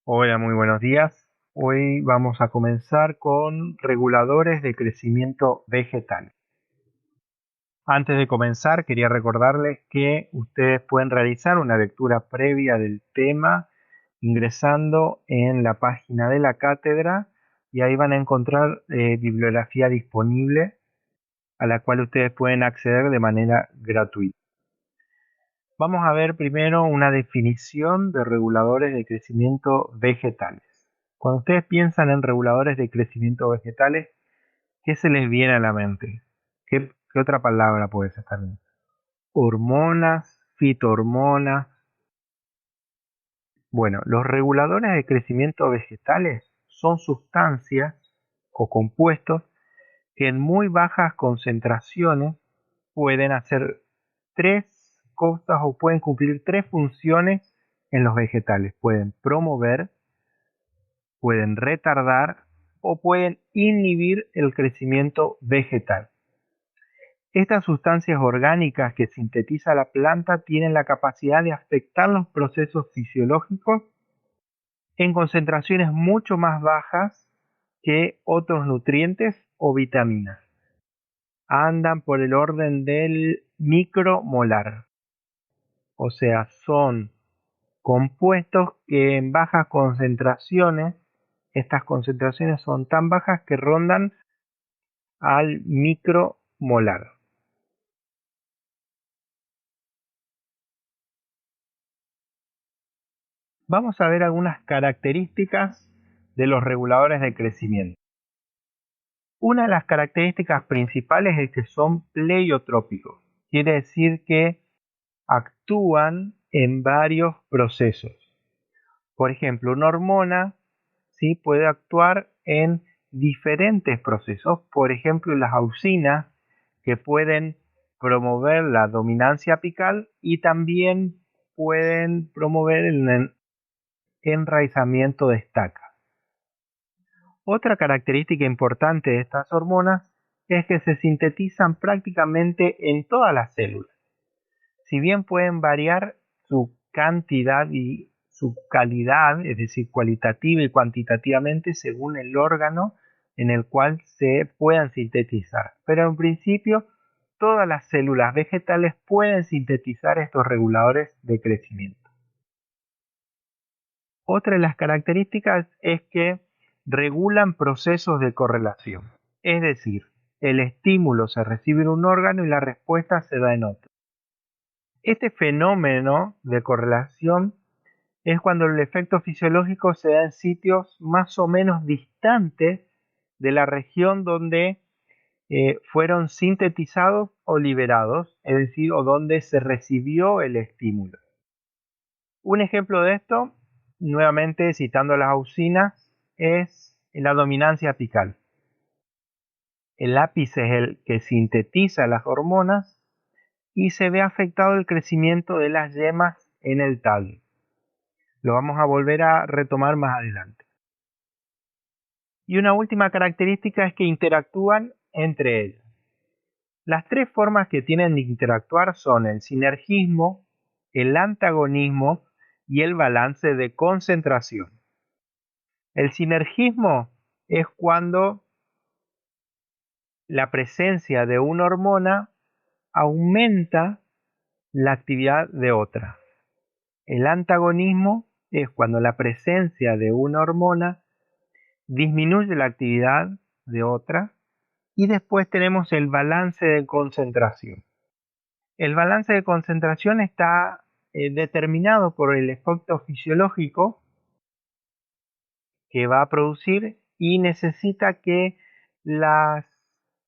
Hola, muy buenos días. Hoy vamos a comenzar con reguladores de crecimiento vegetal. Antes de comenzar, quería recordarles que ustedes pueden realizar una lectura previa del tema ingresando en la página de la cátedra y ahí van a encontrar bibliografía disponible a la cual ustedes pueden acceder de manera gratuita. Vamos a ver primero una definición de reguladores de crecimiento vegetales. Cuando ustedes piensan en reguladores de crecimiento vegetales, ¿qué se les viene a la mente? ¿Qué otra palabra puede ser también? Hormonas, fitohormonas. Bueno, los reguladores de crecimiento vegetales son sustancias o compuestos que en muy bajas concentraciones pueden hacer tres cosas o pueden cumplir tres funciones en los vegetales. Pueden promover, pueden retardar o pueden inhibir el crecimiento vegetal. Estas sustancias orgánicas que sintetiza la planta tienen la capacidad de afectar los procesos fisiológicos en concentraciones mucho más bajas que otros nutrientes o vitaminas. Andan por el orden del micromolar, o sea, son compuestos que en bajas concentraciones, estas concentraciones son tan bajas que rondan al micromolar. Vamos a ver algunas características de los reguladores de crecimiento. Una de las características principales es que son pleiotrópicos, quiere decir que actúan en varios procesos. Por ejemplo, una hormona ¿sí? Puede actuar en diferentes procesos, por ejemplo, las auxinas que pueden promover la dominancia apical y también pueden promover el enraizamiento de estacas. Otra característica importante de estas hormonas es que se sintetizan prácticamente en todas las células. Si bien pueden variar su cantidad y su calidad, es decir, cualitativa y cuantitativamente según el órgano en el cual se puedan sintetizar. Pero en principio, todas las células vegetales pueden sintetizar estos reguladores de crecimiento. Otra de las características es que regulan procesos de correlación. Es decir, el estímulo se recibe en un órgano y la respuesta se da en otro. Este fenómeno de correlación es cuando el efecto fisiológico se da en sitios más o menos distantes de la región donde fueron sintetizados o liberados, es decir, o donde se recibió el estímulo. Un ejemplo de esto, nuevamente citando las auxinas, es la dominancia apical. El ápice es el que sintetiza las hormonas y se ve afectado el crecimiento de las yemas en el tallo. Lo vamos a volver a retomar más adelante. Y una última característica es que interactúan entre ellas. Las tres formas que tienen de interactuar son el sinergismo, el antagonismo y el balance de concentración. El sinergismo es cuando la presencia de una hormona aumenta la actividad de otra. El antagonismo es cuando la presencia de una hormona disminuye la actividad de otra. Y después tenemos el balance de concentración. El balance de concentración está determinado por el efecto fisiológico que va a producir y necesita que las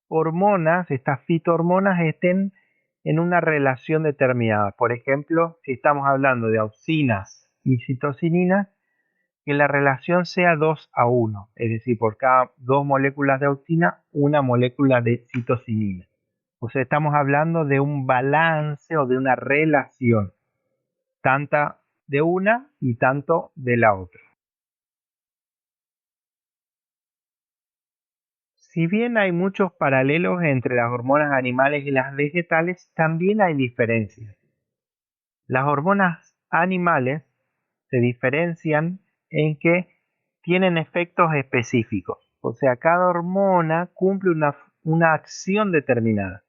hormonas, estas fitohormonas, estén en una relación determinada. Por ejemplo, si estamos hablando de auxinas y citocininas, que la relación sea 2:1, es decir, por cada dos moléculas de auxina, una molécula de citocinina. O sea, estamos hablando de un balance o de una relación, tanta de una y tanto de la otra. Si bien hay muchos paralelos entre las hormonas animales y las vegetales, también hay diferencias. Las hormonas animales se diferencian en que tienen efectos específicos. O sea, cada hormona cumple una acción determinada.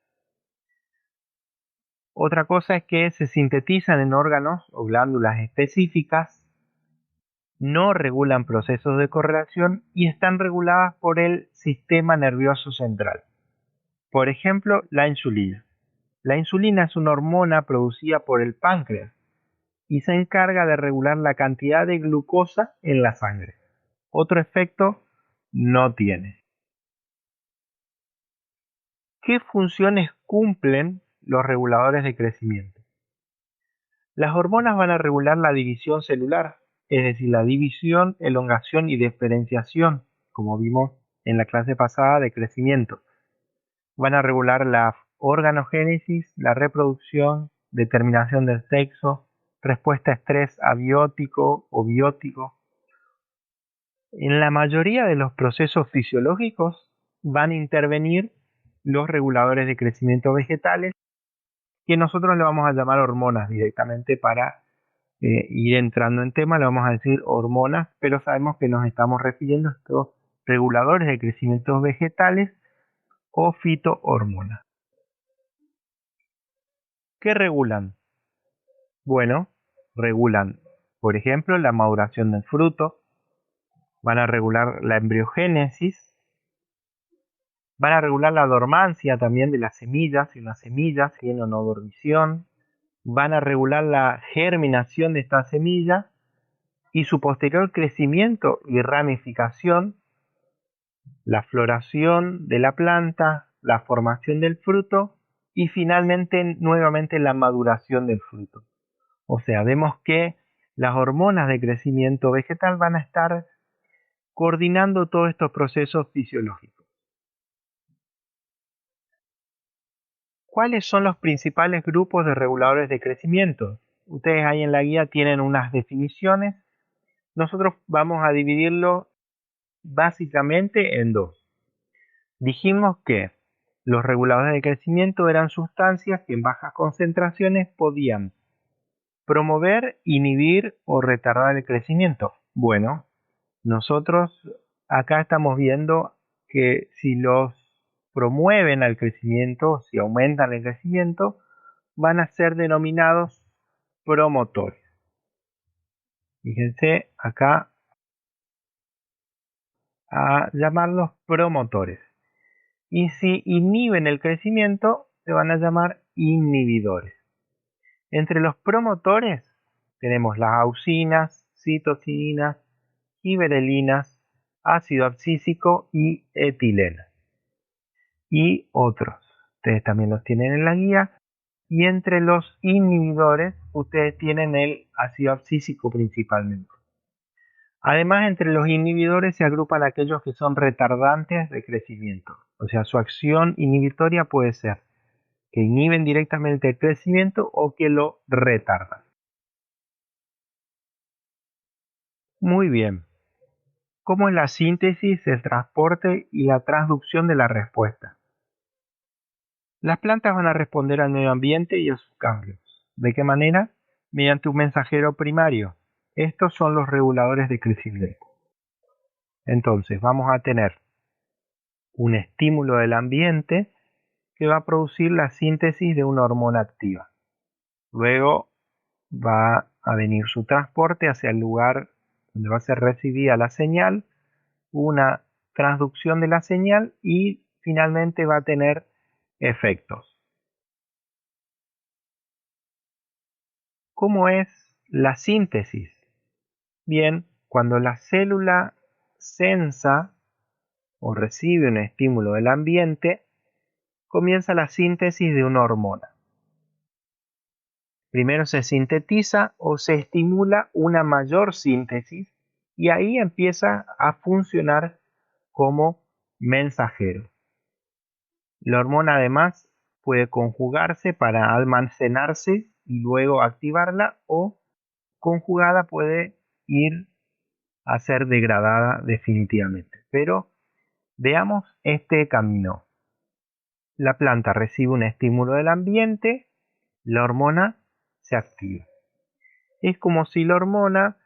Otra cosa es que se sintetizan en órganos o glándulas específicas, no regulan procesos de correlación y están reguladas por el sistema nervioso central. Por ejemplo, la insulina. La insulina es una hormona producida por el páncreas y se encarga de regular la cantidad de glucosa en la sangre. Otro efecto no tiene. ¿Qué funciones cumplen los reguladores de crecimiento? Las hormonas van a regular la división celular, es decir, la división, elongación y diferenciación, como vimos en la clase pasada de crecimiento. Van a regular la organogénesis, la reproducción, determinación del sexo, respuesta a estrés abiótico o biótico. En la mayoría de los procesos fisiológicos van a intervenir los reguladores de crecimiento vegetales, que nosotros le vamos a llamar hormonas directamente para ir entrando en tema, le vamos a decir hormonas, pero sabemos que nos estamos refiriendo a estos reguladores de crecimiento vegetales o fitohormonas. ¿Qué regulan? Bueno, regulan, por ejemplo, la maduración del fruto, van a regular la embriogénesis, van a regular la dormancia también de las semillas, si una semilla tiene o no dormición, van a regular la germinación de esta semilla y su posterior crecimiento y ramificación, la floración de la planta, la formación del fruto y finalmente nuevamente la maduración del fruto. O sea, vemos que las hormonas de crecimiento vegetal van a estar coordinando todos estos procesos fisiológicos. ¿Cuáles son los principales grupos de reguladores de crecimiento? Ustedes ahí en la guía tienen unas definiciones. Nosotros vamos a dividirlo básicamente en dos. Dijimos que los reguladores de crecimiento eran sustancias que en bajas concentraciones podían promover, inhibir o retardar el crecimiento. Bueno, nosotros acá estamos viendo que si los promueven al crecimiento, si aumentan el crecimiento, van a ser denominados promotores. Fíjense acá a llamarlos promotores. Y si inhiben el crecimiento, se van a llamar inhibidores. Entre los promotores tenemos las auxinas, citocinas, gibberelinas, ácido abscísico y etilena. Y otros. Ustedes también los tienen en la guía. Y entre los inhibidores, ustedes tienen el ácido abscísico principalmente. Además, entre los inhibidores se agrupan aquellos que son retardantes de crecimiento. O sea, su acción inhibitoria puede ser que inhiben directamente el crecimiento o que lo retardan. Muy bien. ¿Cómo es la síntesis, el transporte y la transducción de la respuesta? Las plantas van a responder al medio ambiente y a sus cambios. ¿De qué manera? Mediante un mensajero primario. Estos son los reguladores de crecimiento. Entonces vamos a tener un estímulo del ambiente que va a producir la síntesis de una hormona activa. Luego va a venir su transporte hacia el lugar donde va a ser recibida la señal, una transducción de la señal y finalmente va a tener efectos. ¿Cómo es la síntesis? Bien, cuando la célula sensa o recibe un estímulo del ambiente, comienza la síntesis de una hormona. Primero se sintetiza o se estimula una mayor síntesis y ahí empieza a funcionar como mensajero. La hormona además puede conjugarse para almacenarse y luego activarla o conjugada puede ir a ser degradada definitivamente. Pero veamos este camino. La planta recibe un estímulo del ambiente, la hormona se activa. Es como si la hormona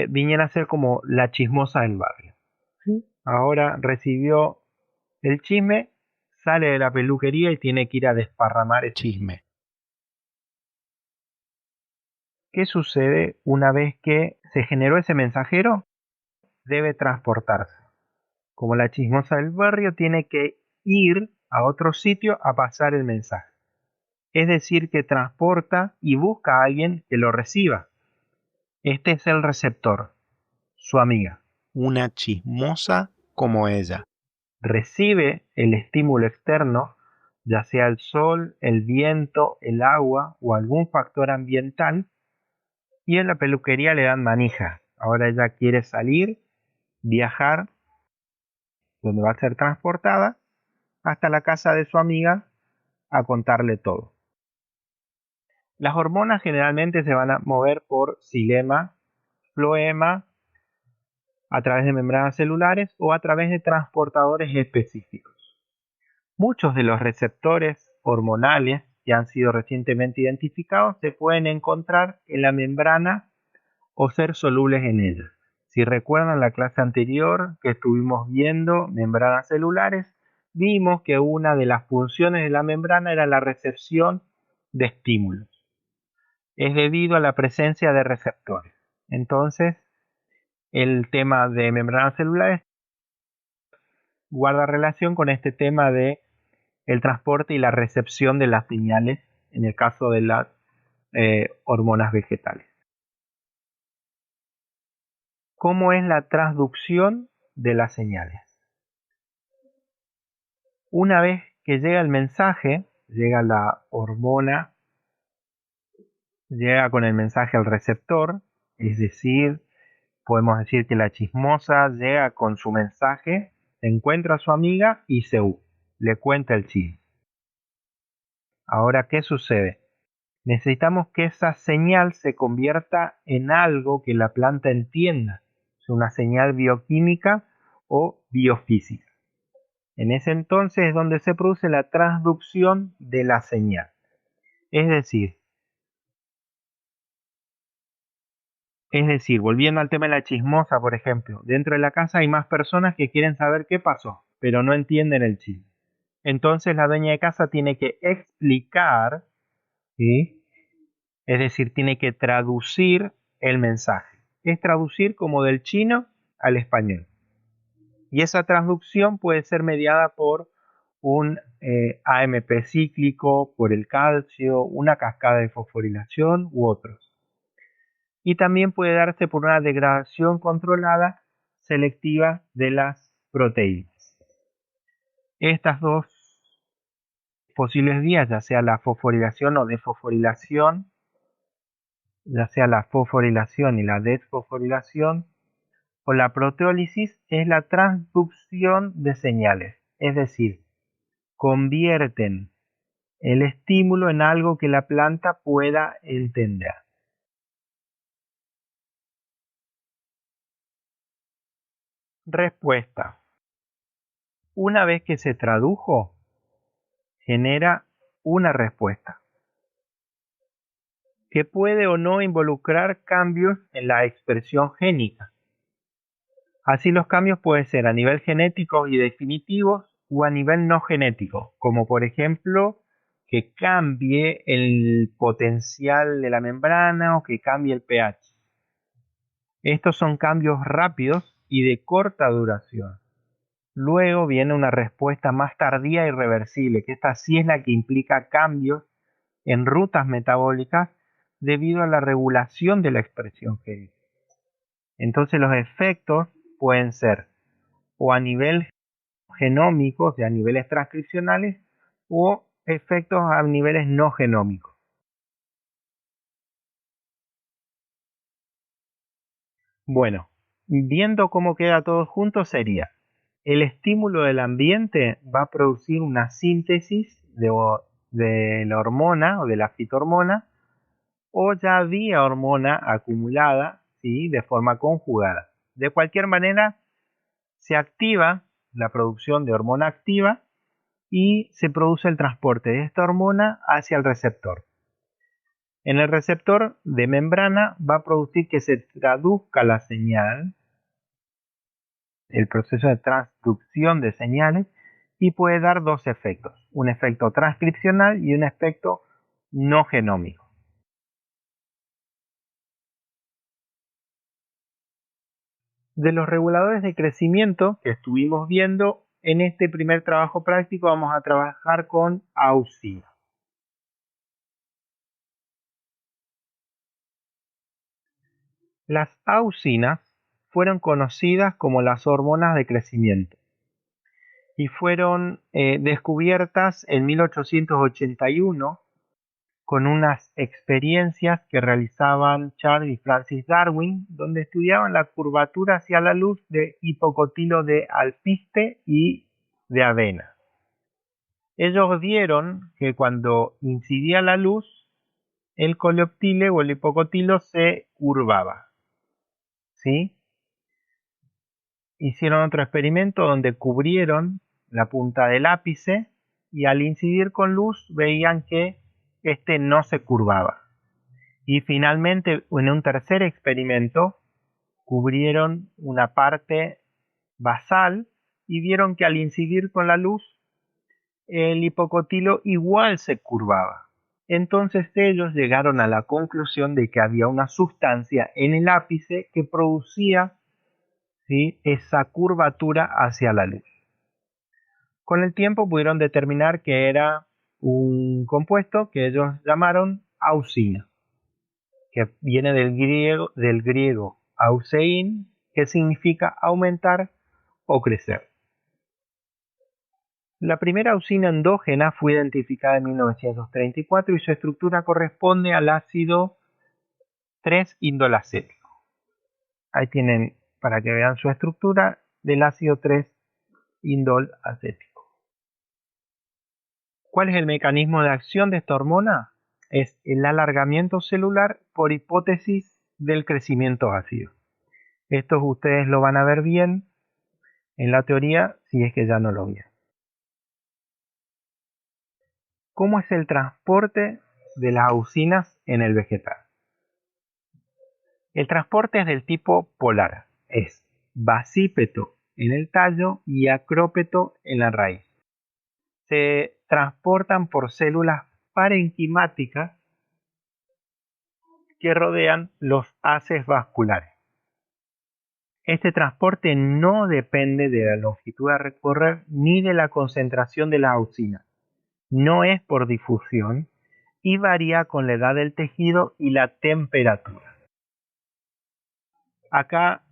viniera a ser como la chismosa del barrio. ¿Sí? Ahora recibió el chisme, sale de la peluquería y tiene que ir a desparramar ese chisme. ¿Qué sucede una vez que se generó ese mensajero? Debe transportarse. Como la chismosa del barrio, tiene que ir a otro sitio a pasar el mensaje. Es decir, que transporta y busca a alguien que lo reciba. Este es el receptor, su amiga. Una chismosa como ella. Recibe el estímulo externo, ya sea el sol, el viento, el agua o algún factor ambiental, y en la peluquería le dan manija. Ahora ella quiere salir, viajar, donde va a ser transportada, hasta la casa de su amiga a contarle todo. Las hormonas generalmente se van a mover por xilema, floema, a través de membranas celulares o a través de transportadores específicos. Muchos de los receptores hormonales que han sido recientemente identificados se pueden encontrar en la membrana o ser solubles en ella. Si recuerdan la clase anterior que estuvimos viendo membranas celulares, vimos que una de las funciones de la membrana era la recepción de estímulos. Es debido a la presencia de receptores. Entonces, el tema de membranas celulares guarda relación con este tema de el transporte y la recepción de las señales en el caso de las hormonas vegetales. ¿Cómo es la transducción de las señales? Una vez que llega el mensaje, llega la hormona, llega con el mensaje al receptor, es decir, podemos decir que la chismosa llega con su mensaje, encuentra a su amiga y le cuenta el chisme. Ahora, ¿qué sucede? Necesitamos que esa señal se convierta en algo que la planta entienda, una señal bioquímica o biofísica. En ese entonces es donde se produce la transducción de la señal. Es decir, volviendo al tema de la chismosa, por ejemplo, dentro de la casa hay más personas que quieren saber qué pasó, pero no entienden el chisme. Entonces la dueña de casa tiene que explicar, ¿sí? Es decir, tiene que traducir el mensaje. Es traducir como del chino al español. Y esa traducción puede ser mediada por un AMP cíclico, por el calcio, una cascada de fosforilación u otros. Y también puede darse por una degradación controlada selectiva de las proteínas. Estas dos posibles vías, ya sea la fosforilación o desfosforilación, ya sea la fosforilación y la desfosforilación, o la proteólisis, es la transducción de señales, es decir, convierten el estímulo en algo que la planta pueda entender. Respuesta. Una vez que se tradujo, genera una respuesta que puede o no involucrar cambios en la expresión génica. Así los cambios pueden ser a nivel genético y definitivos o a nivel no genético, como por ejemplo que cambie el potencial de la membrana o que cambie el pH. Estos son cambios rápidos y de corta duración. Luego viene una respuesta más tardía y reversible, que esta sí es la que implica cambios en rutas metabólicas debido a la regulación de la expresión génica. Entonces los efectos pueden ser o a nivel genómico, o sea, a niveles transcripcionales, o efectos a niveles no genómicos. Bueno, viendo cómo queda todo junto sería, el estímulo del ambiente va a producir una síntesis de la hormona o de la fitohormona, o ya había hormona acumulada, ¿sí? De forma conjugada. De cualquier manera, se activa la producción de hormona activa y se produce el transporte de esta hormona hacia el receptor. En el receptor de membrana va a producir que se traduzca la señal, el proceso de transducción de señales, y puede dar dos efectos, un efecto transcripcional y un efecto no genómico. De los reguladores de crecimiento que estuvimos viendo, en este primer trabajo práctico vamos a trabajar con auxina. Las auxinas fueron conocidas como las hormonas de crecimiento y fueron descubiertas en 1881 con unas experiencias que realizaban Charles y Francis Darwin, donde estudiaban la curvatura hacia la luz de hipocotilo de alpiste y de avena. Ellos vieron que cuando incidía la luz, el coleoptile o el hipocotilo se curvaba, ¿sí? Hicieron otro experimento donde cubrieron la punta del ápice y al incidir con luz veían que este no se curvaba. Y finalmente, en un tercer experimento, cubrieron una parte basal y vieron que al incidir con la luz, el hipocotilo igual se curvaba. Entonces ellos llegaron a la conclusión de que había una sustancia en el ápice que producía, ¿sí?, esa curvatura hacia la luz. Con el tiempo pudieron determinar que era un compuesto que ellos llamaron auxina, que viene del griego auxein, que significa aumentar o crecer. La primera auxina endógena fue identificada en 1934 y su estructura corresponde al ácido 3-indolacético. Ahí tienen para que vean su estructura del ácido 3-indolacético. ¿Cuál es el mecanismo de acción de esta hormona? Es el alargamiento celular por hipótesis del crecimiento ácido. Esto ustedes lo van a ver bien en la teoría si es que ya no lo vieron. ¿Cómo es el transporte de las auxinas en el vegetal? El transporte es del tipo polar. Es basípeto en el tallo y acrópeto en la raíz. Se transportan por células parenquimáticas que rodean los haces vasculares. Este transporte no depende de la longitud a recorrer ni de la concentración de la auxina. No es por difusión y varía con la edad del tejido y la temperatura. Acá,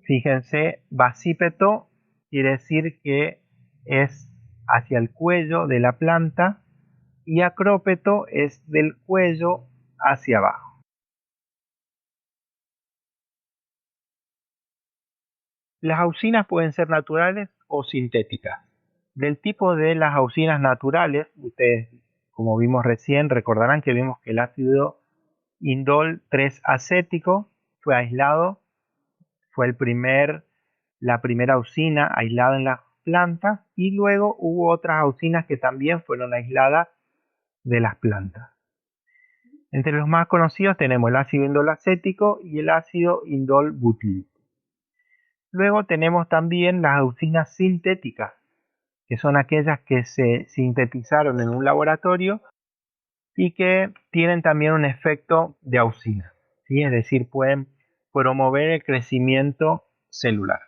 fíjense, basípeto quiere decir que es hacia el cuello de la planta y acrópeto es del cuello hacia abajo. Las auxinas pueden ser naturales o sintéticas. Del tipo de las auxinas naturales, ustedes, como vimos recién, recordarán que vimos que el ácido indol 3-acético fue aislado, fue la primera auxina aislada en las plantas y luego hubo otras auxinas que también fueron aisladas de las plantas. Entre los más conocidos tenemos el ácido indolacético y el ácido indol butílico. Luego tenemos también las auxinas sintéticas, que son aquellas que se sintetizaron en un laboratorio y que tienen también un efecto de auxina, ¿sí? Es decir, pueden promover el crecimiento celular.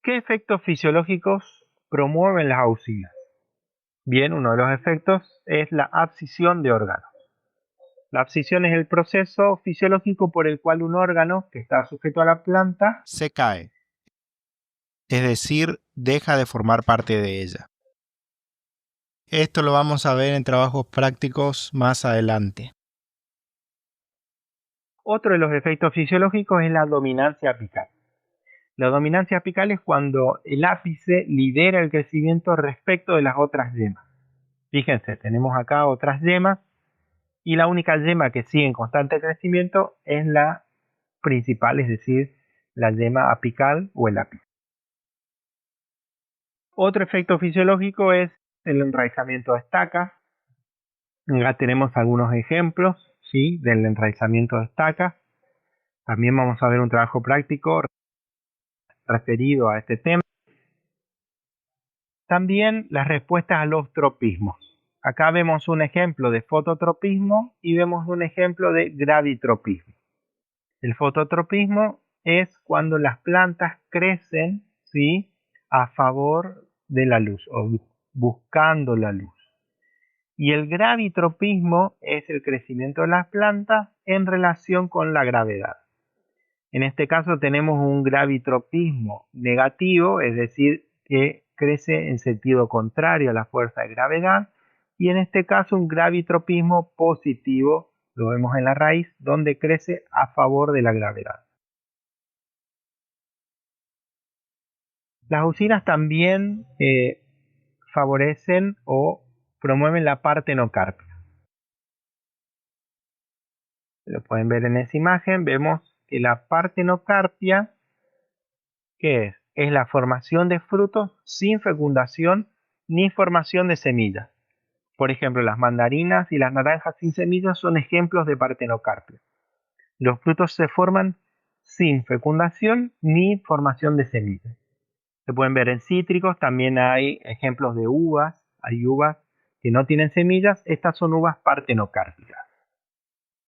¿Qué efectos fisiológicos promueven las auxinas? Bien, uno de los efectos es la abscisión de órganos. La abscisión es el proceso fisiológico por el cual un órgano que está sujeto a la planta se cae, es decir, deja de formar parte de ella. Esto lo vamos a ver en trabajos prácticos más adelante. Otro de los efectos fisiológicos es la dominancia apical. La dominancia apical es cuando el ápice lidera el crecimiento respecto de las otras yemas. Fíjense, tenemos acá otras yemas y la única yema que sigue en constante crecimiento es la principal, es decir, la yema apical o el ápice. Otro efecto fisiológico es el enraizamiento de estacas. Acá tenemos algunos ejemplos, ¿sí?, del enraizamiento de estacas. También vamos a ver un trabajo práctico referido a este tema. También las respuestas a los tropismos. Acá vemos un ejemplo de fototropismo y vemos un ejemplo de gravitropismo. El fototropismo es cuando las plantas crecen, ¿sí?, a favor de la luz o buscando la luz. Y el gravitropismo es el crecimiento de las plantas en relación con la gravedad. En este caso tenemos un gravitropismo negativo, es decir, que crece en sentido contrario a la fuerza de gravedad, y en este caso un gravitropismo positivo, lo vemos en la raíz, donde crece a favor de la gravedad. Las usinas también favorecen o promueven la partenocarpia. Lo pueden ver en esa imagen, vemos que la partenocarpia, ¿qué es? Es la formación de frutos sin fecundación ni formación de semillas. Por ejemplo, las mandarinas y las naranjas sin semillas son ejemplos de partenocarpia. Los frutos se forman sin fecundación ni formación de semillas. Se pueden ver en cítricos, también hay ejemplos de uvas. Hay uvas que no tienen semillas, estas son uvas partenocárpicas.